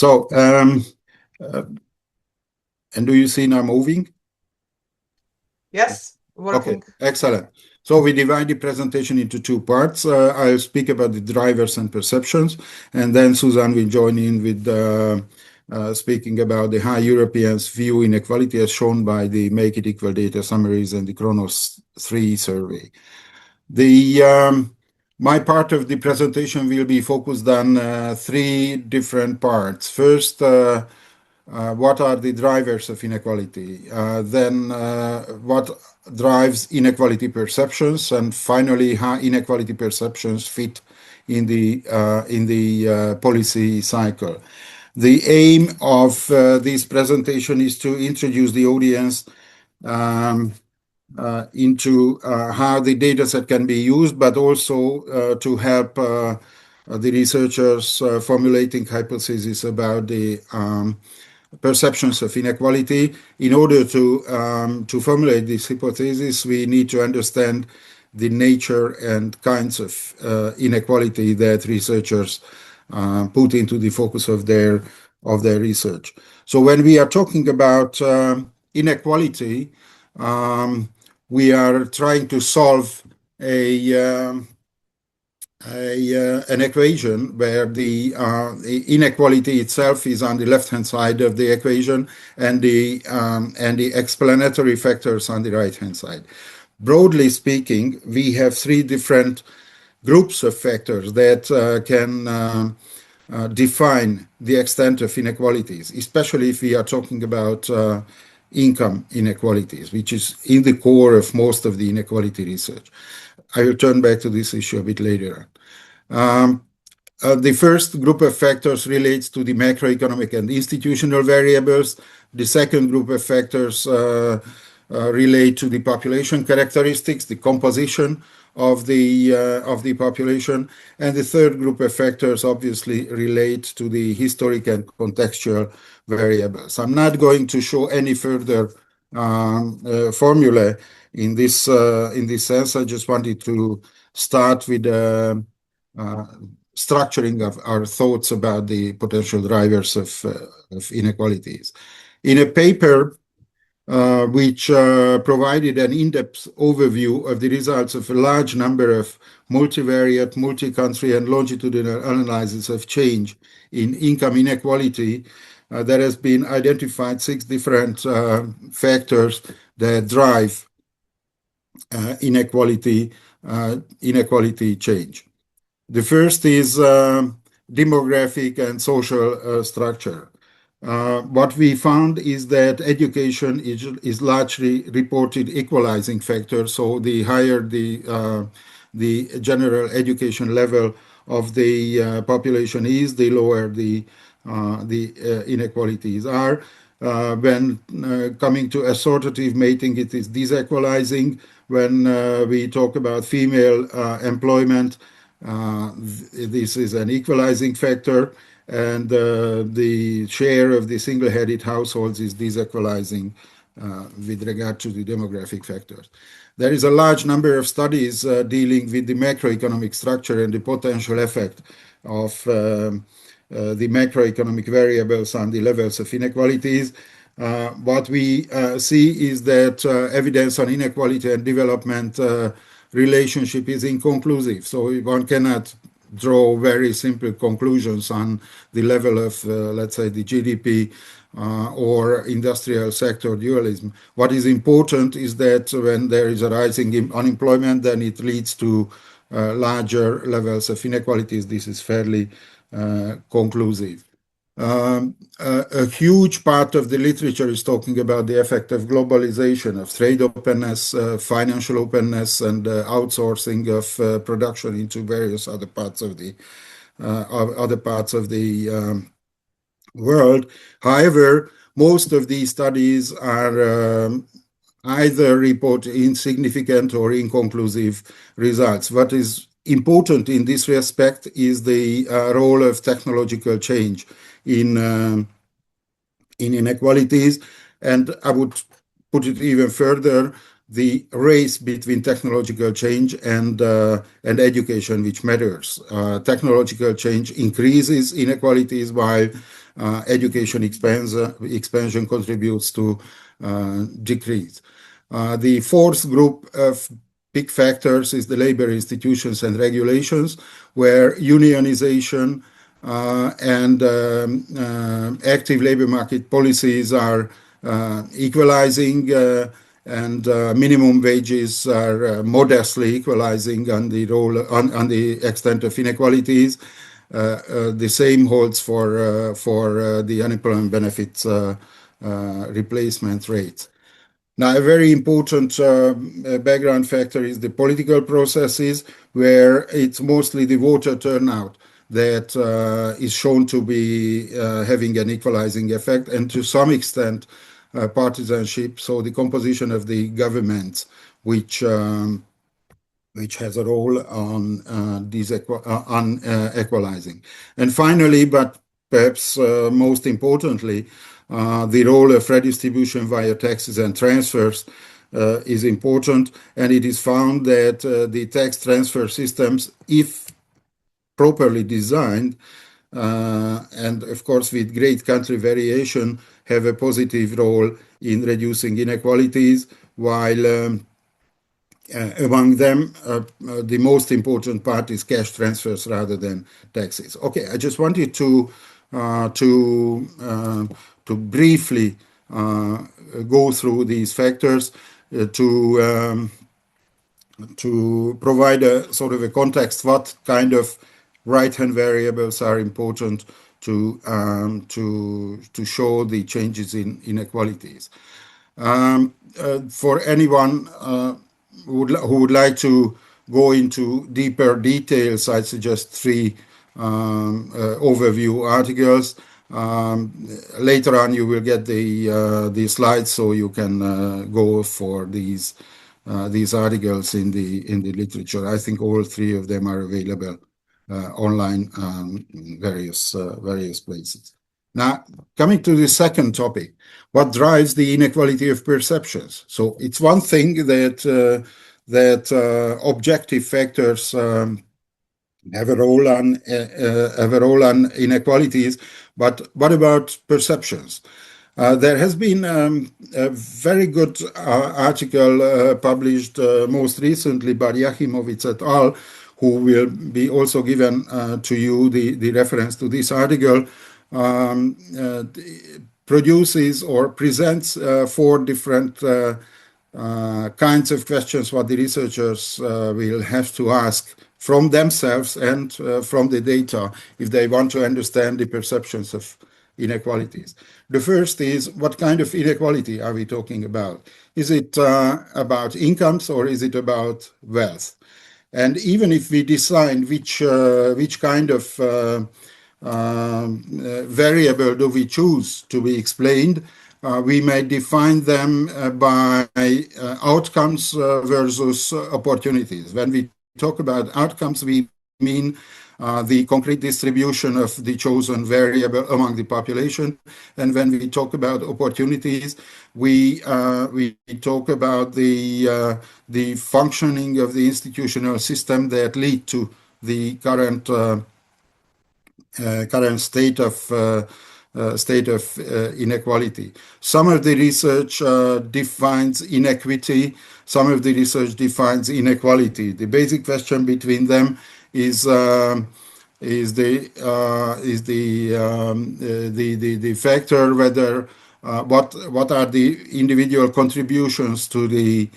So, and do you see now moving? Yes, working. Okay, excellent. So we divide the presentation into two parts. I'll speak about the drivers and perceptions, and then Susan will join in with speaking about the how Europeans view inequality as shown by the Make It Equal data summaries and the Kronos 3 survey. My part of the presentation will be focused on three different parts. First, what are the drivers of inequality? Then what drives inequality perceptions? And finally, how inequality perceptions fit in the policy cycle. The aim of this presentation is to introduce the audience into how the data set can be used, but also to help the researchers formulating hypotheses about the perceptions of inequality. In order to formulate this hypothesis, we need to understand the nature and kinds of inequality that researchers put into the focus of their research. So when we are talking about inequality, we are trying to solve an equation where the inequality itself is on the left-hand side of the equation, and the explanatory factors on the right-hand side. Broadly speaking, we have three different groups of factors that can define the extent of inequalities, especially if we are talking about income inequalities, which is in the core of most of the inequality research. I will turn back to this issue a bit later on. The first group of factors relates to the macroeconomic and institutional variables. The second group of factors relate to the population characteristics, the composition of the population, and the third group of factors obviously relate to the historic and contextual variables. I'm not going to show any further formula in this sense. I just wanted to start with structuring of our thoughts about the potential drivers of inequalities. In a paper which provided an in-depth overview of the results of a large number of multivariate, multi-country, and longitudinal analyses of change in income inequality, there has been identified 6 different factors that drive inequality change. The first is demographic and social structure. What we found is that education is largely reported equalizing factor. So the higher the general education level of the population is, the lower the inequalities are. When coming to assortative mating, it is disequalizing. When we talk about female employment, this is an equalizing factor, and the share of the single-headed households is disequalizing with regard to the demographic factors. There is a large number of studies dealing with the macroeconomic structure and the potential effect of the macroeconomic variables on the levels of inequalities. What we see is that evidence on inequality and development relationship is inconclusive. So one cannot draw very simple conclusions on the level of, let's say, the GDP or industrial sector dualism. What is important is that when there is a rising unemployment, then it leads to larger levels of inequalities. This is fairly conclusive. A huge part of the literature is talking about the effect of globalization, of trade openness, financial openness, and outsourcing of production into various other parts of the world. However, most of these studies are either report insignificant or inconclusive results. What is important in this respect is the role of technological change in inequalities, and I would put it even further. the race between technological change and education, which matters. Technological change increases inequalities, while education expansion contributes to decrease. The fourth group of big factors is the labor institutions and regulations, where unionization and active labor market policies are equalizing, and minimum wages are modestly equalizing on the role on the extent of inequalities. The same holds for the unemployment benefits replacement rate. Now, a very important background factor is the political processes, where it's mostly the voter turnout that is shown to be having an equalizing effect, and to some extent partisanship, so the composition of the governments, which has a role on equalizing. And finally, but perhaps most importantly, the role of redistribution via taxes and transfers is important, and it is found that the tax transfer systems, if properly designed, and of course with great country variation, have a positive role in reducing inequalities, while among them, the most important part is cash transfers rather than taxes. Okay, I just wanted to briefly go through these factors to provide a sort of a context what kind of right-hand variables are important to show the changes in inequalities. For anyone who would like to go into deeper details, I suggest three overview articles. Later on, you will get the slides, so you can go for these articles in the literature. I think all three of them are available online in various places. Now, coming to the second topic, what drives the inequality of perceptions? So it's one thing that objective factors have a role on inequalities, but what about perceptions? There has been a very good article published most recently by Yahimovitz et al., who will be also given to you the reference to this article. Produces or presents four different kinds of questions what the researchers will have to ask from themselves and from the data if they want to understand the perceptions of inequalities. The first is, what kind of inequality are we talking about? Is it about incomes, or is it about wealth? And even if we decide which kind of variable do we choose to be explained, we may define them by outcomes versus opportunities. When we talk about outcomes, we mean the concrete distribution of the chosen variable among the population. And when we talk about opportunities, we talk about the functioning of the institutional system that lead to the current state of inequality. Some of the research defines inequity. Some of the research defines inequality. The basic question between them is the factor whether what are the individual contributions to the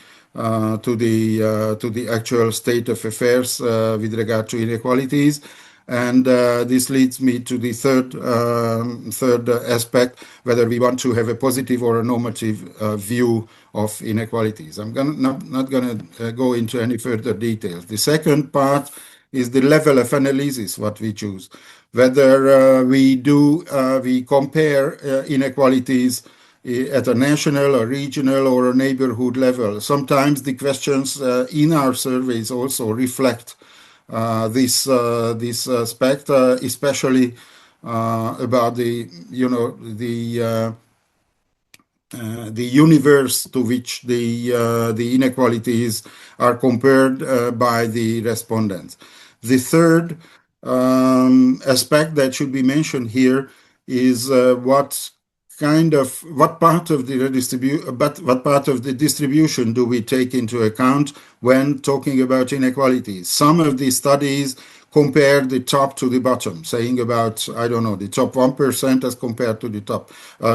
actual state of affairs with regard to inequalities. And this leads me to the third aspect, whether we want to have a positive or a normative view of inequalities. I'm not going to go into any further details. The second part is the level of analysis what we choose, whether we compare inequalities at a national or regional or a neighborhood level. Sometimes the questions in our surveys also reflect this aspect, especially about the the universe to which the inequalities are compared by the respondents. The third aspect that should be mentioned here is what part of the what part of the distribution do we take into account when talking about inequalities? Some of the studies compare the top to the bottom, saying about, I don't know, the top 1% as compared to the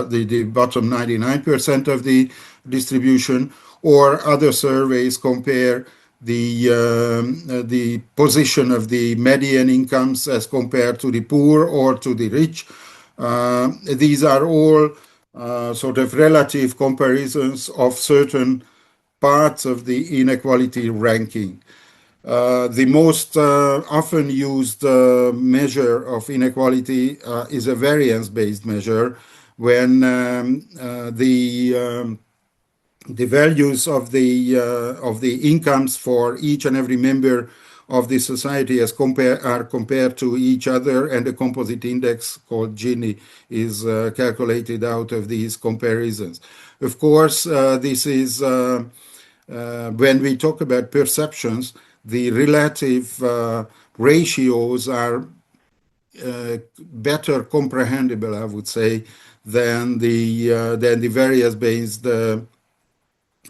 the bottom 99% of the distribution, or other surveys compare the position of the median incomes as compared to the poor or to the rich. These are all sort of relative comparisons of certain parts of the inequality ranking. The most often used measure of inequality is a variance-based measure, when the values of the incomes for each and every member of the society are compared to each other, and a composite index called Gini is calculated out of these comparisons. Of course, this is when we talk about perceptions, the relative ratios are better comprehensible, I would say, than the variance-based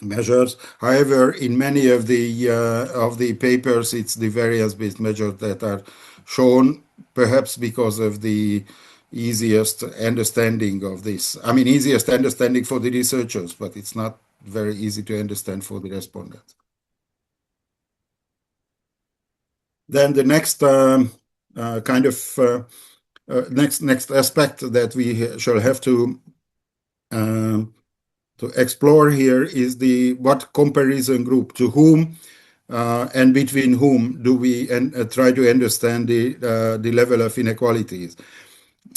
measures. However, in many of the papers, it's the variance-based measures that are shown, perhaps because of the easiest understanding of this. I mean, easiest understanding for the researchers, but it's not very easy to understand for the respondents. Then the next kind of next aspect that we shall have to explore here is what comparison group, to whom and between whom do we try to understand the level of inequalities.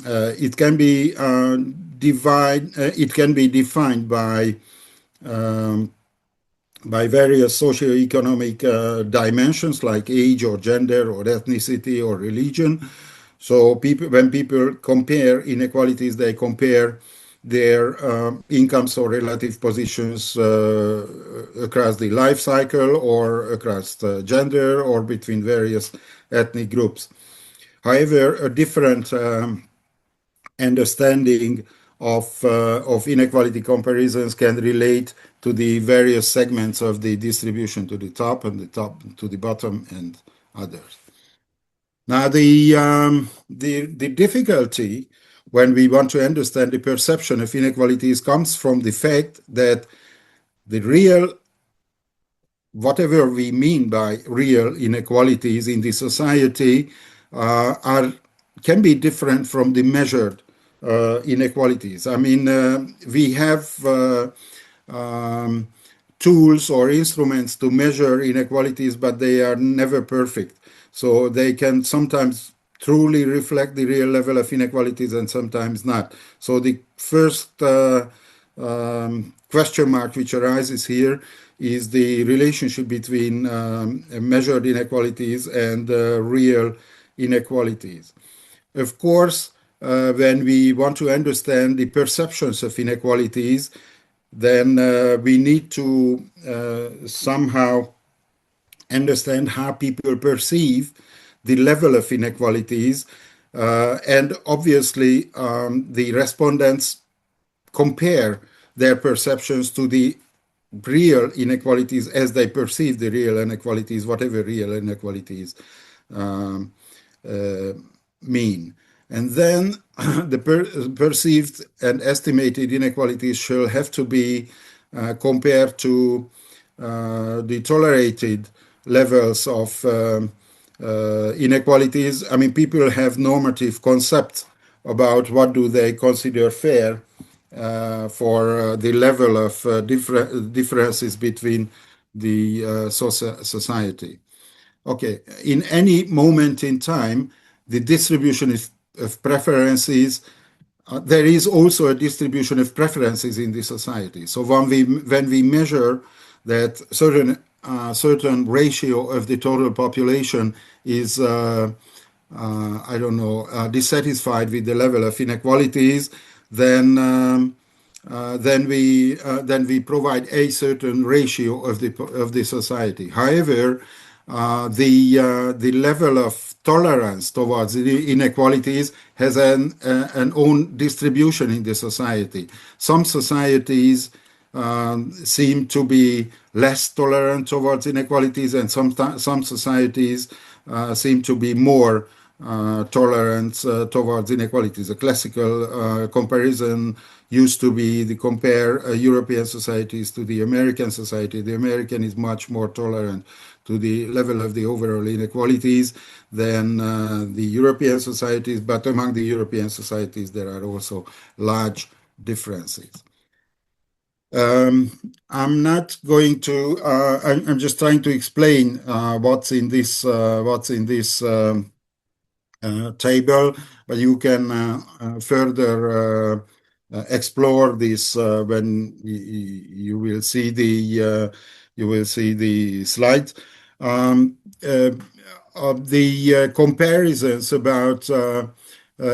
It can be defined by various socioeconomic dimensions like age or gender or ethnicity or religion. So when people compare inequalities, they compare their incomes or relative positions across the life cycle, or across gender, or between various ethnic groups. However, a different understanding of inequality comparisons can relate to the various segments of the distribution, to the top and the top to the bottom and others. Now, the difficulty when we want to understand the perception of inequalities comes from the fact that the real, whatever we mean by real inequalities in the society, can be different from the measured inequalities. I mean, we have tools or instruments to measure inequalities, but they are never perfect. So they can sometimes truly reflect the real level of inequalities and sometimes not. So the first question mark which arises here is the relationship between measured inequalities and real inequalities. Of course, when we want to understand the perceptions of inequalities, then we need to somehow understand how people perceive the level of inequalities. And obviously, the respondents compare their perceptions to the real inequalities as they perceive the real inequalities, whatever real inequalities mean. And then the perceived and estimated inequalities shall have to be compared to the tolerated levels of inequalities. I mean, people have normative concepts about what do they consider fair for the level of differences between the society. Okay, in any moment in time, the distribution of preferences, there is also a distribution of preferences in the society. So when we measure that certain ratio of the total population is, I don't know, dissatisfied with the level of inequalities, then then we provide a certain ratio of the society. However, the level of tolerance towards the inequalities has an own distribution in the society. Some societies seem to be less tolerant towards inequalities, and some societies seem to be more tolerance towards inequalities. A classical comparison used to be the compare European societies to the American society. The American is much more tolerant to the level of the overall inequalities than the European societies, but among the European societies there are also large differences. I'm not going to. I'm just trying to explain what's in this table, but you can further explore this when you will see the slides. The comparisons about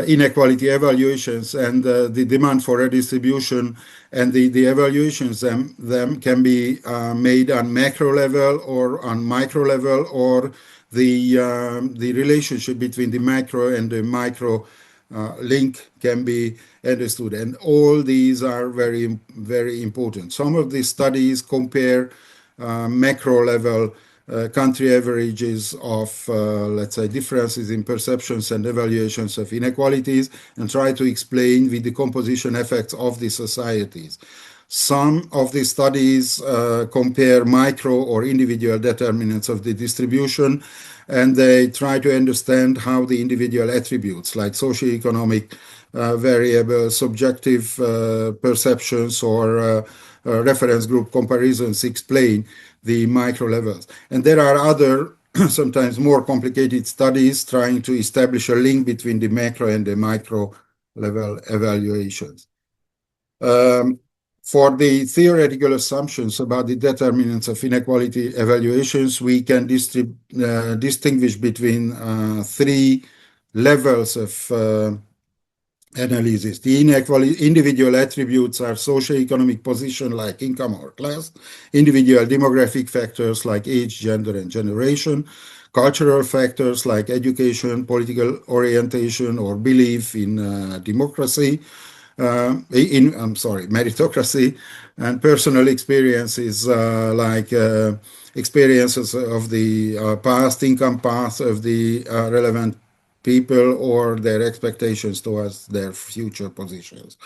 inequality evaluations and the demand for redistribution and the evaluations them can be made on macro level or on micro level, or the relationship between the macro and the micro link can be understood, and all these are very, very important. Some of the studies compare macro level country averages of, let's say, differences in perceptions and evaluations of inequalities, and try to explain the decomposition effects of the societies. Some of the studies compare micro or individual determinants of the distribution, and they try to understand how the individual attributes like socioeconomic variables, subjective perceptions, or reference group comparisons explain the micro levels. And there are other sometimes more complicated studies trying to establish a link between the macro and the micro level evaluations. For the theoretical assumptions about the determinants of inequality evaluations, we can distinguish between three levels of analysis. The individual attributes are socioeconomic position like income or class, individual demographic factors like age, gender, and generation, cultural factors like education, political orientation, or belief in democracy, meritocracy, and personal experiences like experiences of the past, income path of the relevant people, or their expectations towards their future positions.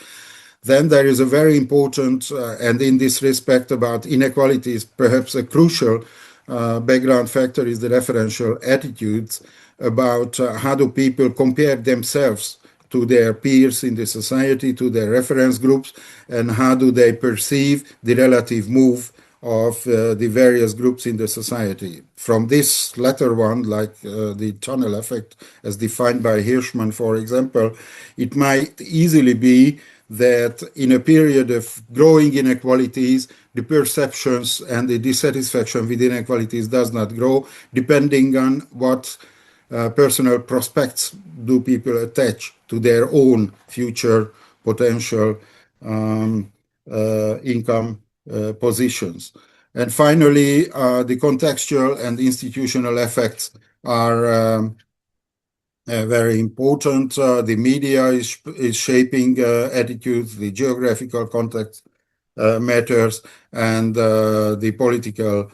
Then there is a very important, and in this respect about inequalities, perhaps a crucial background factor is the referential attitudes about how do people compare themselves to their peers in the society, to their reference groups, and how do they perceive the relative move of the various groups in the society. From this latter one, like the tunnel effect as defined by Hirschman, for example, it might easily be that in a period of growing inequalities, the perceptions and the dissatisfaction with inequalities does not grow, depending on what personal prospects do people attach to their own future potential income positions. And finally, the contextual and institutional effects are very important. The media is shaping attitudes, the geographical context matters, and the political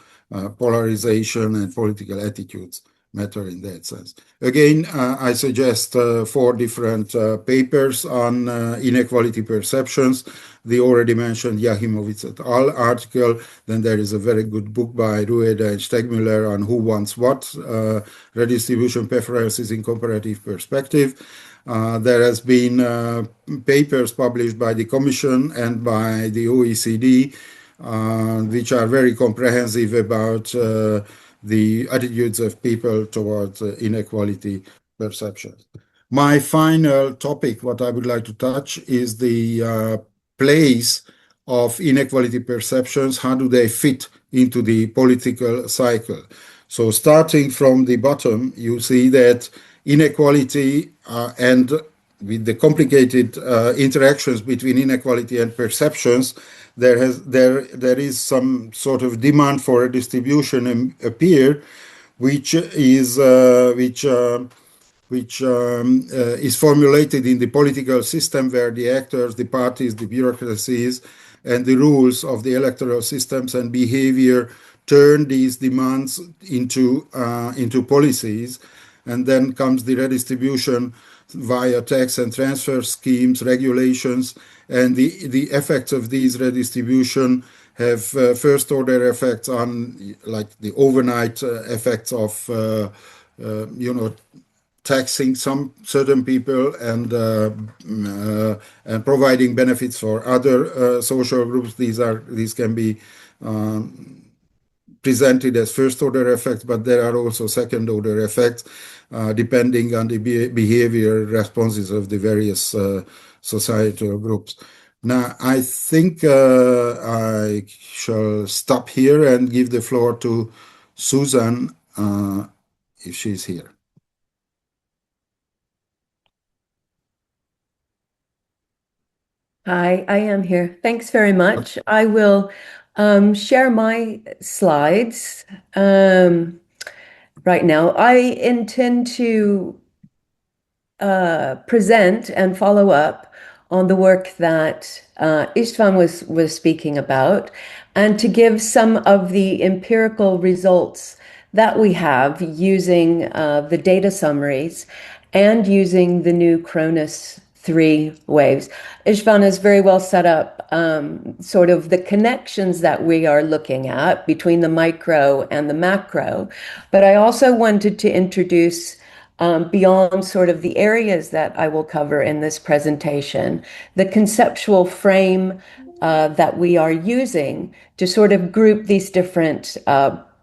polarization and political attitudes matter in that sense. Again, I suggest 4 different papers on inequality perceptions. The already mentioned Yahimovitz et al. Article. Then there is a very good book by Rueda and Stegmüller on who wants what, redistribution preferences in comparative perspective. There has been papers published by the Commission and by the OECD, which are very comprehensive about the attitudes of people towards inequality perceptions. My final topic, what I would like to touch, is the place of inequality perceptions. How do they fit into the political cycle? So starting from the bottom, you see that inequality and with the complicated interactions between inequality and perceptions, there is some sort of demand for a distribution appear, which is formulated in the political system, where the actors, the parties, the bureaucracies, and the rules of the electoral systems and behavior turn these demands into policies. And then comes the redistribution via tax and transfer schemes, regulations, and the effects of these redistribution have first order effects on, like, the overnight effects of taxing some certain people and providing benefits for other social groups. These can be presented as first order effects, but there are also second order effects depending on the behavior responses of the various societal groups. Now, I think I shall stop here and give the floor to Susan, if she's here. Hi, I am here. Thanks very much. I will share my slides right now. I intend to present and follow up on the work that István was speaking about, and to give some of the empirical results that we have using the data summaries and using the new Cronus 3 waves. István has very well set up sort of the connections that we are looking at between the micro and the macro. But I also wanted to introduce, beyond sort of the areas that I will cover in this presentation, the conceptual frame that we are using to sort of group these different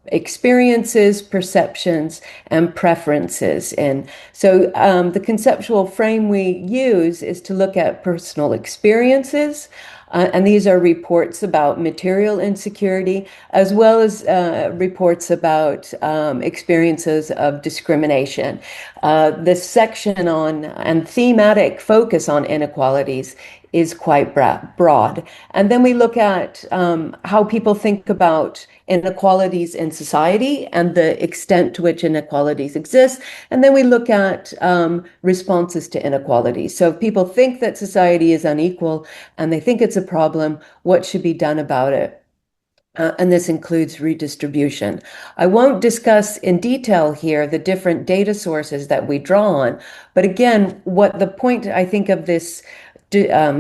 experiences, perceptions, and preferences in. So the conceptual frame we use is to look at personal experiences, and these are reports about material insecurity, as well as reports about experiences of discrimination. This section on and thematic focus on inequalities is quite broad. And then we look at how people think about inequalities in society and the extent to which inequalities exist. And then we look at responses to inequalities. So if people think that society is unequal and they think it's a problem, what should be done about it? And this includes redistribution. I won't discuss in detail here the different data sources that we draw on, but again, what the point I think of this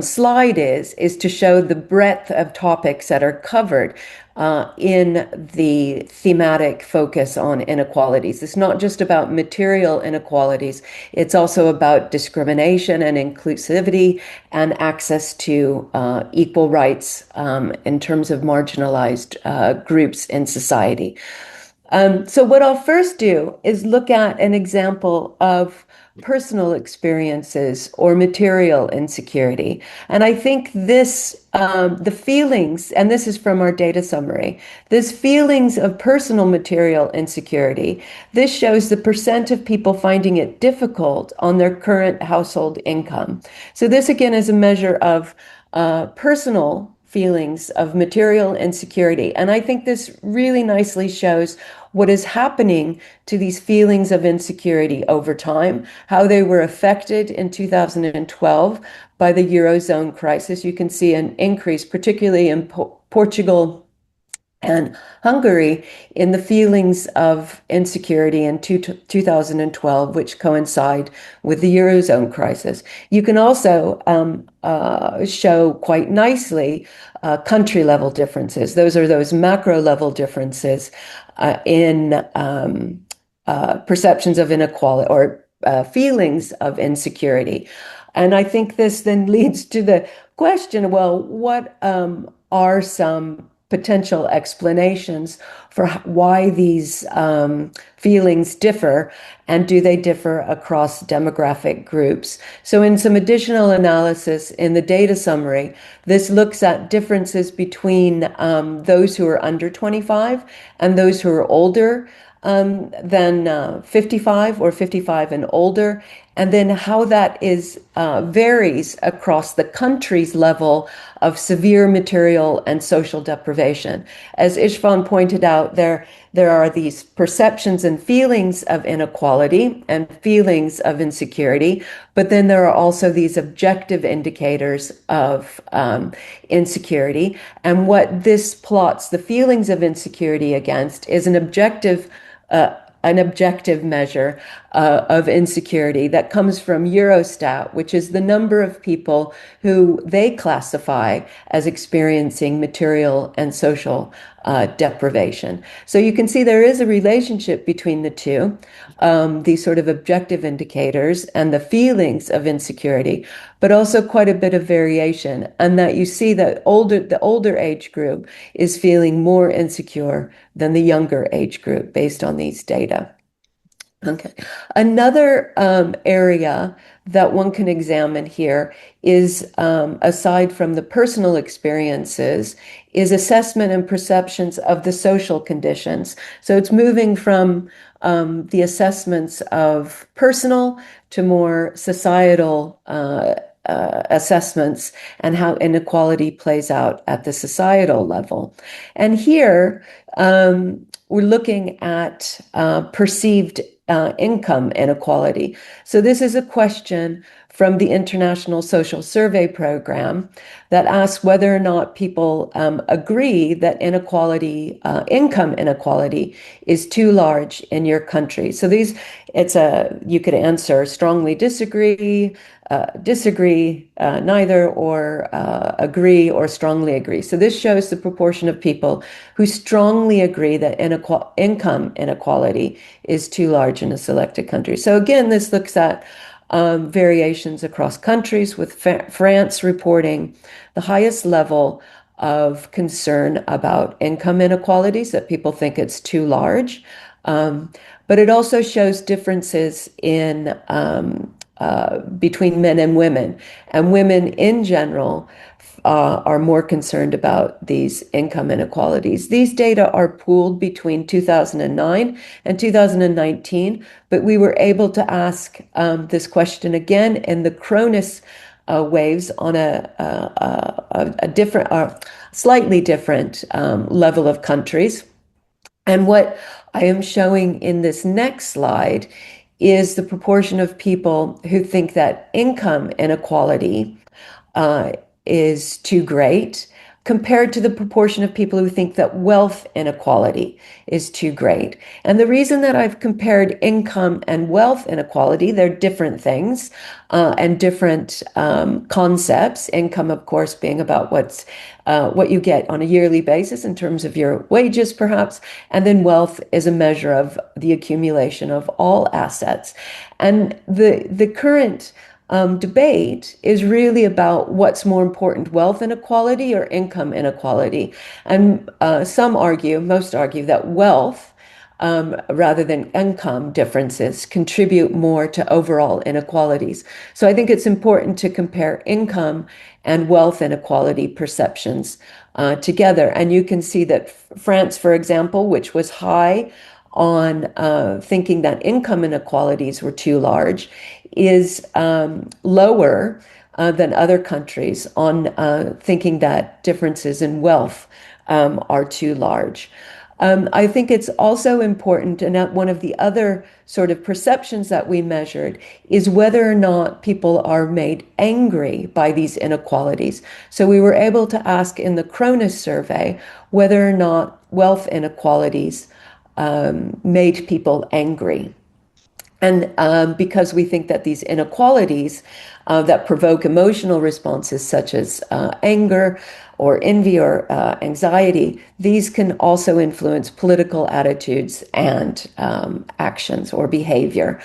slide is to show the breadth of topics that are covered in the thematic focus on inequalities. It's not just about material inequalities, it's also about discrimination and inclusivity and access to equal rights in terms of marginalized groups in society. So what I'll first do is look at an example of personal experiences or material insecurity. And I think this, the feelings, and this is from our data summary, this feelings of personal material insecurity, this shows the percent of people finding it difficult on their current household income. So this again is a measure of personal feelings of material insecurity. And I think this really nicely shows what is happening to these feelings of insecurity over time, how they were affected in 2012 by the Eurozone crisis. You can see an increase, particularly in Portugal and Hungary, in the feelings of insecurity in 2012, which coincide with the Eurozone crisis. You can also show quite nicely country level differences. Those are those macro level differences in perceptions of inequality or feelings of insecurity. And I think this then leads to the question, well, what are some potential explanations for why these feelings differ, and do they differ across demographic groups? So in some additional analysis in the data summary, this looks at differences between those who are under 25 and those who are older than 55 or 55 and older. and then how that is varies across the country's level of severe material and social deprivation. As István pointed out, there are these perceptions and feelings of inequality and feelings of insecurity, but then there are also these objective indicators of insecurity. And what this plots the feelings of insecurity against is an objective measure of insecurity that comes from Eurostat, which is the number of people who they classify as experiencing material and social deprivation. So you can see there is a relationship between the two, these sort of objective indicators and the feelings of insecurity, but also quite a bit of variation, and that you see that the older age group is feeling more insecure than the younger age group based on these data. Okay. Another area that one can examine here is, aside from the personal experiences, is assessment and perceptions of the social conditions. So it's moving from the assessments of personal to more societal assessments and how inequality plays out at the societal level. And here we're looking at perceived income inequality. So this is a question from the International Social Survey Program that asks whether or not people agree that income inequality is too large in your country. So you could answer strongly disagree, neither, or agree or strongly agree. So this shows the proportion of people who strongly agree that income inequality is too large in a selected country. So again, this looks at variations across countries, with France reporting the highest level of concern about income inequalities, that people think it's too large. But it also shows differences in between men and women. And women in general are more concerned about these income inequalities. These data are pooled between 2009 and 2019, but we were able to ask this question again in the Cronus waves on a different, slightly different level of countries. And what I am showing in this next slide is the proportion of people who think that income inequality is too great, compared to the proportion of people who think that wealth inequality is too great. And the reason that I've compared income and wealth inequality, they're different things and different concepts. Income, of course, being about what you get on a yearly basis in terms of your wages, perhaps, and then wealth is a measure of the accumulation of all assets. And the current debate is really about what's more important, wealth inequality or income inequality. And most argue that wealth, rather than income differences, contribute more to overall inequalities. So I think it's important to compare income and wealth inequality perceptions together. And you can see that France, for example, which was high on thinking that income inequalities were too large, is lower than other countries on thinking that differences in wealth are too large. I think it's also important, and one of the other sort of perceptions that we measured is whether or not people are made angry by these inequalities. So we were able to ask in the Cronus survey whether or not wealth inequalities made people angry. And because we think that these inequalities that provoke emotional responses such as anger or envy or anxiety, these can also influence political attitudes and actions or behavior.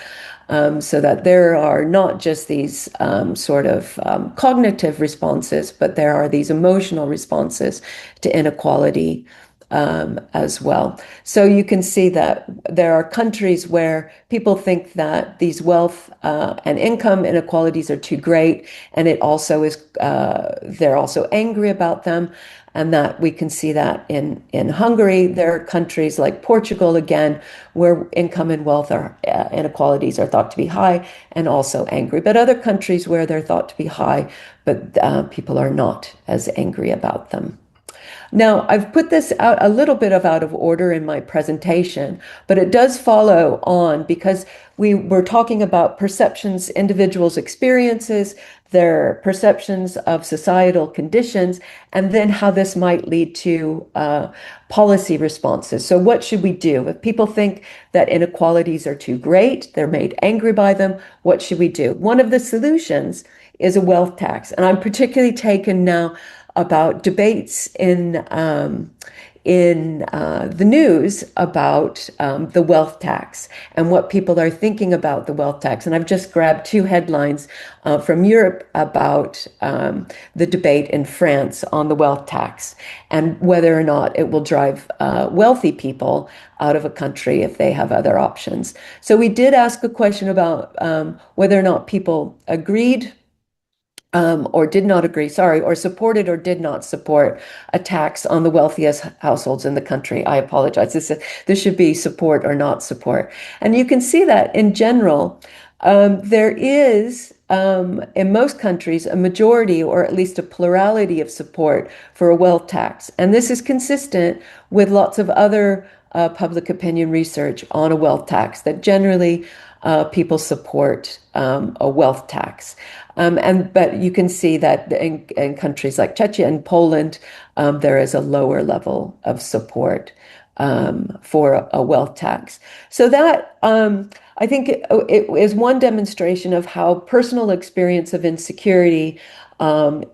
So that there are not just these sort of cognitive responses, but there are these emotional responses to inequality as well. So you can see that there are countries where people think that these wealth and income inequalities are too great, and it also is they're also angry about them. and that we can see that in Hungary. There are countries like Portugal, again, where income and wealth inequalities are thought to be high and also angry. But other countries where they're thought to be high, but people are not as angry about them. Now, I've put this out a little bit out of order in my presentation, but it does follow on because we were talking about perceptions, individuals' experiences, their perceptions of societal conditions, and then how this might lead to policy responses. So what should we do? If people think that inequalities are too great, they're made angry by them, what should we do? One of the solutions is a wealth tax. And I'm particularly taken now about debates in the news about the wealth tax and what people are thinking about the wealth tax. And I've just grabbed two headlines from Europe about the debate in France on the wealth tax and whether or not it will drive wealthy people out of a country if they have other options. So we did ask a question about whether or not people agreed or did not agree, or supported or did not support a tax on the wealthiest households in the country. I apologize. This should be support or not support. And you can see that in general, there is, in most countries, a majority or at least a plurality of support for a wealth tax. And this is consistent with lots of other public opinion research on a wealth tax, that generally people support a wealth tax. But you can see that in countries like Czechia and Poland, there is a lower level of support for a wealth tax. So that I think it is one demonstration of how personal experience of insecurity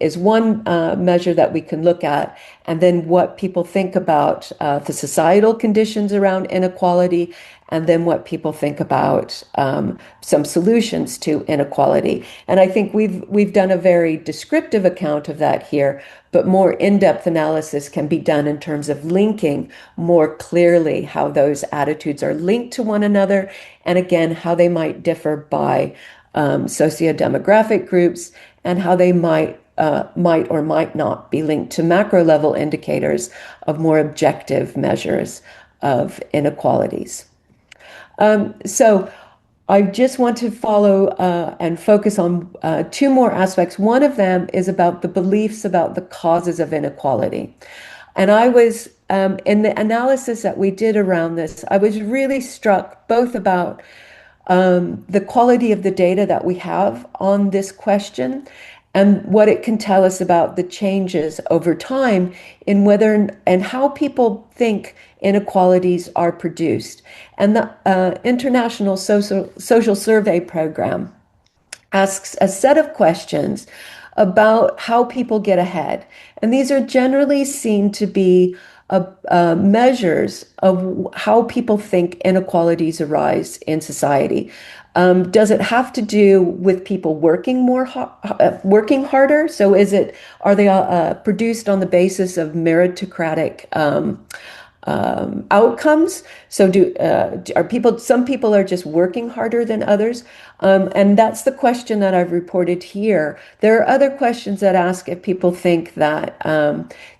is one measure that we can look at, and then what people think about the societal conditions around inequality, and then what people think about some solutions to inequality. And I think we've done a very descriptive account of that here, but more in-depth analysis can be done in terms of linking more clearly how those attitudes are linked to one another, and again, how they might differ by socio-demographic groups, and how they might or might not be linked to macro level indicators of more objective measures of inequalities. So I just want to follow and focus on two more aspects. One of them is about the beliefs about the causes of inequality. And I was, in the analysis that we did around this, I was really struck both about the quality of the data that we have on this question and what it can tell us about the changes over time in whether and how people think inequalities are produced. And the International Social Survey Program asks a set of questions about how people get ahead. And these are generally seen to be measures of how people think inequalities arise in society. Does it have to do with people working harder? So are they produced on the basis of meritocratic outcomes? So some people are just working harder than others? And that's the question that I've reported here. There are other questions that ask if people think that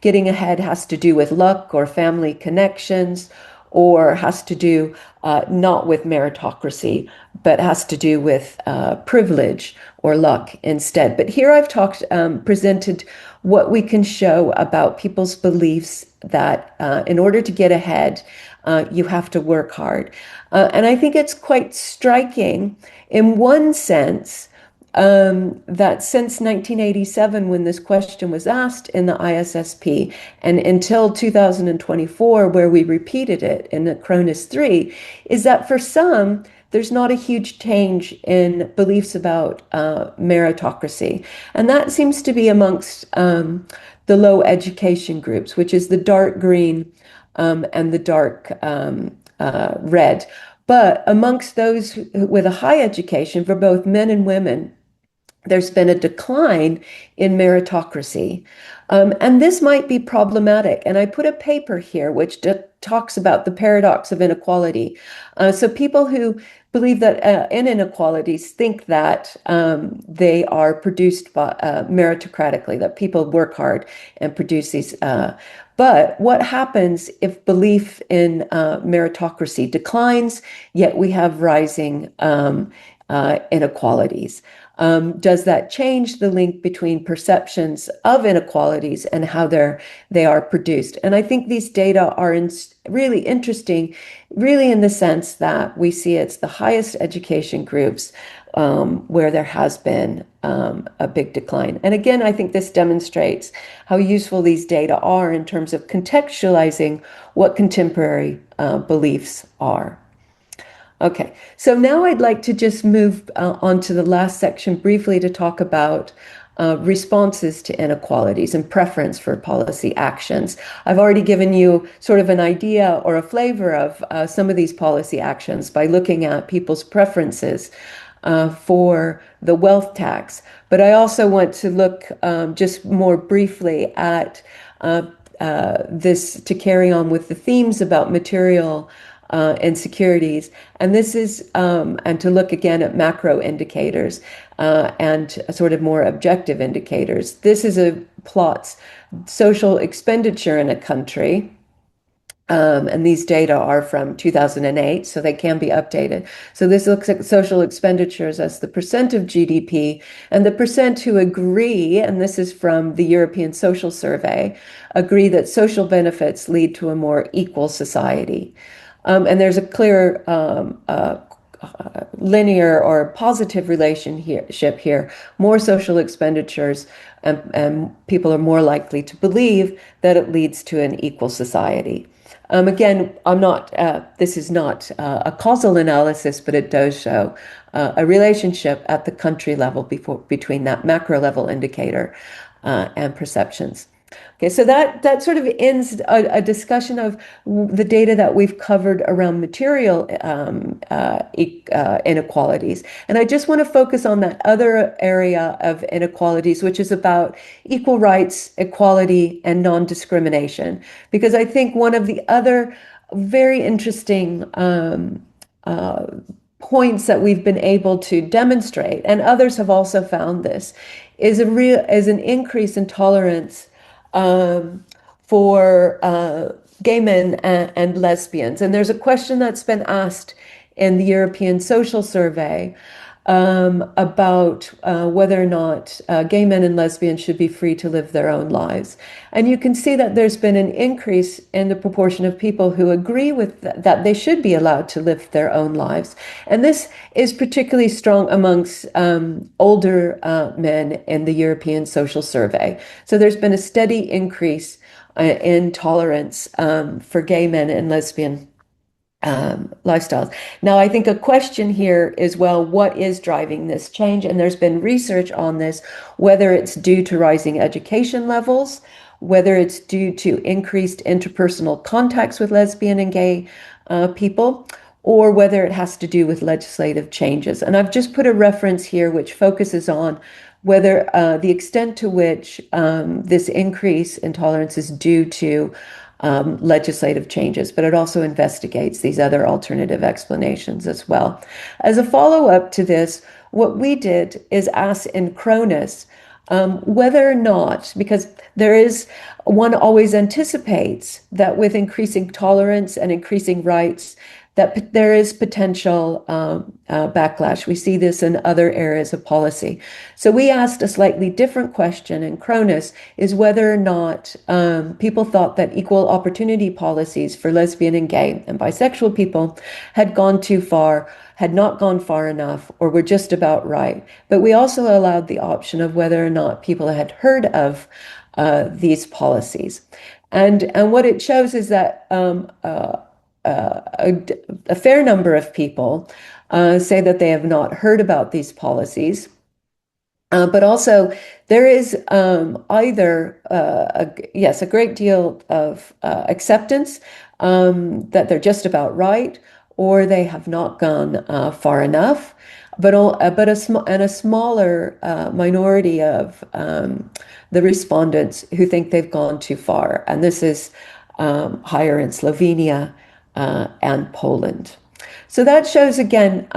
getting ahead has to do with luck or family connections, or has to do not with meritocracy, but has to do with privilege or luck instead. But here I've presented what we can show about people's beliefs that in order to get ahead, you have to work hard. And I think it's quite striking in one sense that since 1987, when this question was asked in the ISSP, and until 2024, where we repeated it in the Cronus 3, is that for some, there's not a huge change in beliefs about meritocracy. And that seems to be amongst the low education groups, which is the dark green and the dark red. But amongst those with a high education, for both men and women, there's been a decline in meritocracy. And this might be problematic. And I put a paper here which talks about the paradox of inequality. So people who believe that in inequalities think that they are produced by, meritocratically, that people work hard and produce these. But what happens if belief in meritocracy declines, yet we have rising inequalities? Does that change the link between perceptions of inequalities and how they are produced? And I think these data are really interesting, really in the sense that we see it's the highest education groups where there has been a big decline. And again, I think this demonstrates how useful these data are in terms of contextualizing what contemporary beliefs are. Okay, so now I'd like to just move on to the last section briefly to talk about responses to inequalities and preference for policy actions. I've already given you sort of an idea or a flavor of some of these policy actions by looking at people's preferences for the wealth tax. But I also want to look just more briefly at this to carry on with the themes about material insecurities. And this is, and to look again at macro indicators and sort of more objective indicators. This is a plots social expenditure in a country. And these data are from 2008, so they can be updated. So this looks at social expenditures as the percent of GDP, and the percent who agree, and this is from the European Social Survey, agree that social benefits lead to a more equal society. And there's a clear linear or positive relationship here. More social expenditures, and people are more likely to believe that it leads to an equal society. Again, this is not a causal analysis, but it does show a relationship at the country level between that macro level indicator and perceptions. Okay, so that sort of ends a discussion of the data that we've covered around material inequalities. And I just want to focus on that other area of inequalities, which is about equal rights, equality, and non-discrimination. Because I think one of the other very interesting points that we've been able to demonstrate, and others have also found this, is an increase in tolerance for gay men and lesbians. And there's a question that's been asked in the European Social Survey about whether or not gay men and lesbians should be free to live their own lives. And you can see that there's been an increase in the proportion of people who agree with that they should be allowed to live their own lives. And this is particularly strong amongst older men in the European Social Survey. So there's been a steady increase in tolerance for gay men and lesbian lifestyles. Now, I think a question here is, well, what is driving this change? And there's been research on this, whether it's due to rising education levels, whether it's due to increased interpersonal contacts with lesbian and gay people, or whether it has to do with legislative changes. And I've just put a reference here which focuses on whether the extent to which this increase in tolerance is due to legislative changes, but it also investigates these other alternative explanations as well. As a follow-up to this, what we did is ask in Cronus whether or not, because one always anticipates that with increasing tolerance and increasing rights, that there is potential backlash. We see this in other areas of policy. So we asked a slightly different question in Cronus, is whether or not people thought that equal opportunity policies for lesbian and gay and bisexual people had gone too far, had not gone far enough, or were just about right. But we also allowed the option of whether or not people had heard of these policies. And what it shows is that a fair number of people say that they have not heard about these policies. But also there is either, a great deal of acceptance that they're just about right, or they have not gone far enough, but a smaller minority of the respondents who think they've gone too far, and this is higher in Slovenia and Poland. So that shows again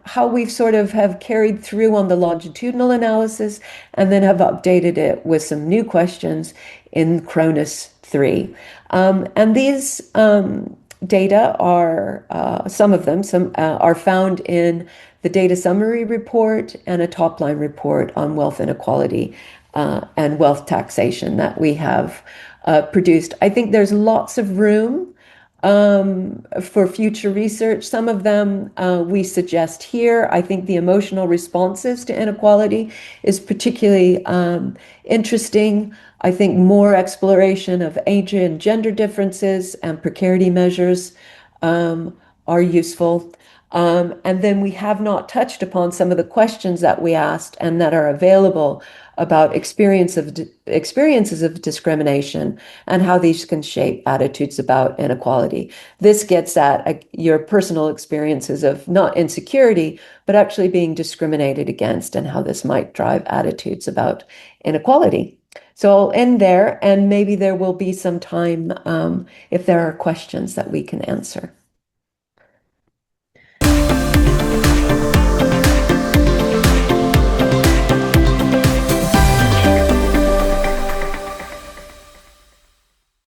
how we've sort of have carried through on the longitudinal analysis and then have updated it with some new questions in Cronus 3. And these data are, some of them, are found in the data summary report and a top-line report on wealth inequality and wealth taxation that we have produced. I think there's lots of room for future research. Some of them we suggest here. I think the emotional responses to inequality is particularly interesting. I think more exploration of age and gender differences and precarity measures are useful. And then we have not touched upon some of the questions that we asked and that are available about experiences of discrimination and how these can shape attitudes about inequality. This gets at your personal experiences of not insecurity, but actually being discriminated against and how this might drive attitudes about inequality. So I'll end there, and maybe there will be some time if there are questions that we can answer.